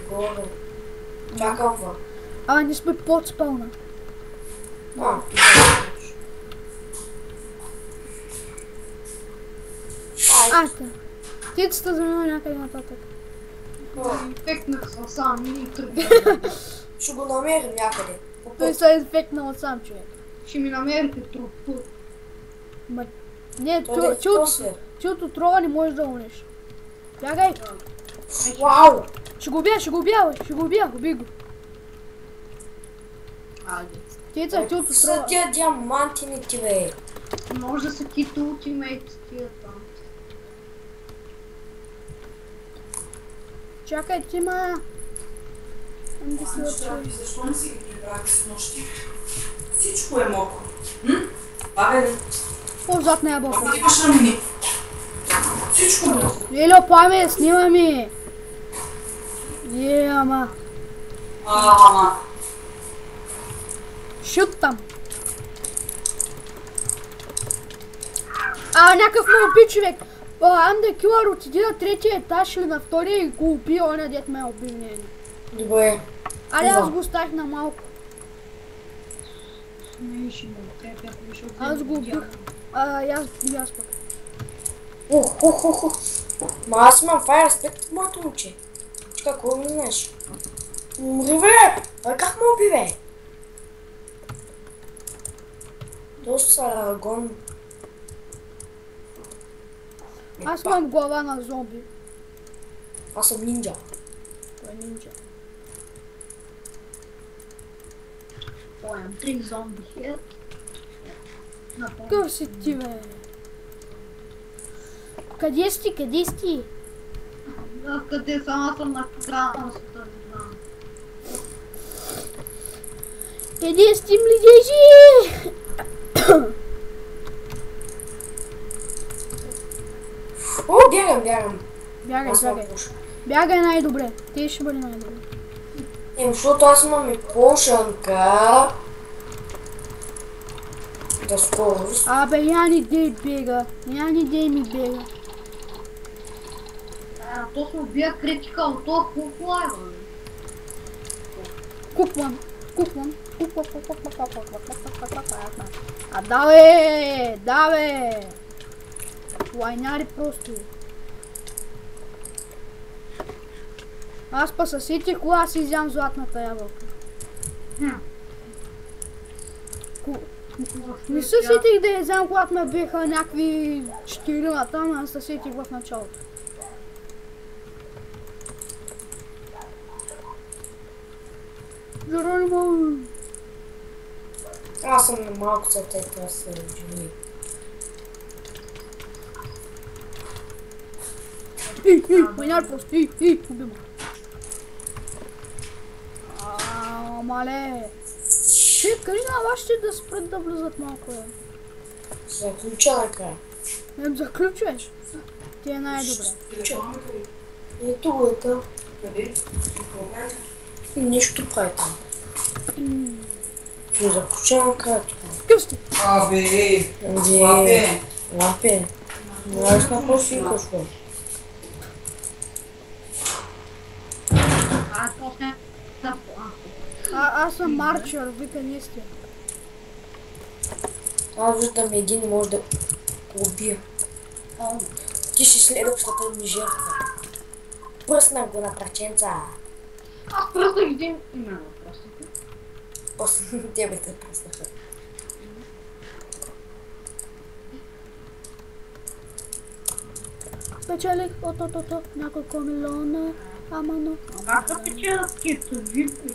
Горе. Чакам вън. Не сме под спална. Айде. Птицата за мен някъде нататък. Инфектнах се сам и тръгна. Ще го намерим някъде. Той се е инфектнал от сам човек. Ще ми намерите труп. Не, ти от отрова не можеш да умреш. Бягай! Вау! Ще го убия, уби го. Айде. Тица, ти от Са отрова. тия диамантините, бе. Може да са кито ултимейт тия там. Чакай, Тима. Защо не си ги прибрахте с нощи? Всичко е мокро. Бабе, По-зад на ябълка. ако имаш рамени. Всичко е мокро. Лело, паме, снима ми. Ама. Ама. Шут там. Някакъв ме уби човек. Ам килър отиди на третия етаж или на втория и го уби, оня дет ме уби не. Добре. Аз го оставих на малко. Не, ще ме отрепя, ако ще Аз го убих. И аз пък. Ма аз имам файр респект в моето момче. Какво не знаеш? Умри, бе! Как ме уби, бе? Доста са арагон. Аз имам глава на зомби. Аз съм нинджа. Той е нинджа. Поем 3 зомби хед. Къв си ти, бе? Къде си? Къде сама съм на края на света, не знам. Къде си, младежи? Бягам. Бягай. Бягай най-добре. Те ще бъде най-добре. Защото аз имам и пошанка. Да скорост. Я ни дей бега. Ми бега. То се убия критикал, то кукла е, бе. Кукван. Да бе! Лайняри просто. Аз па съсетих, кога аз изям златната ябълка. Не се сетих да я взем, когато ме беха някакви 4 там, аз се сетих в началото. Жаронимо! Аз съм на малко за те да се живи. Майняр просто, убима. Мале! Кажи на вашите да спрат да влизат малко, бе. Заключа накрая. Заключваш? Ти е най-добре. Ето е там. Къде? Нещо прави там. Ще заключа накрая това. Късти! Лапе. Знаеш какво си викаш, бе? Аз съм марчер, вика нестия. Аз виждам един, може да го убия. Ти ще следващата ми жертва. Пръснах го на краченца. Аз пръснах един именно пръснах. После тебе те пръснаха. Спечелих от няколко милиона, амано. Как да печелят кито, випи?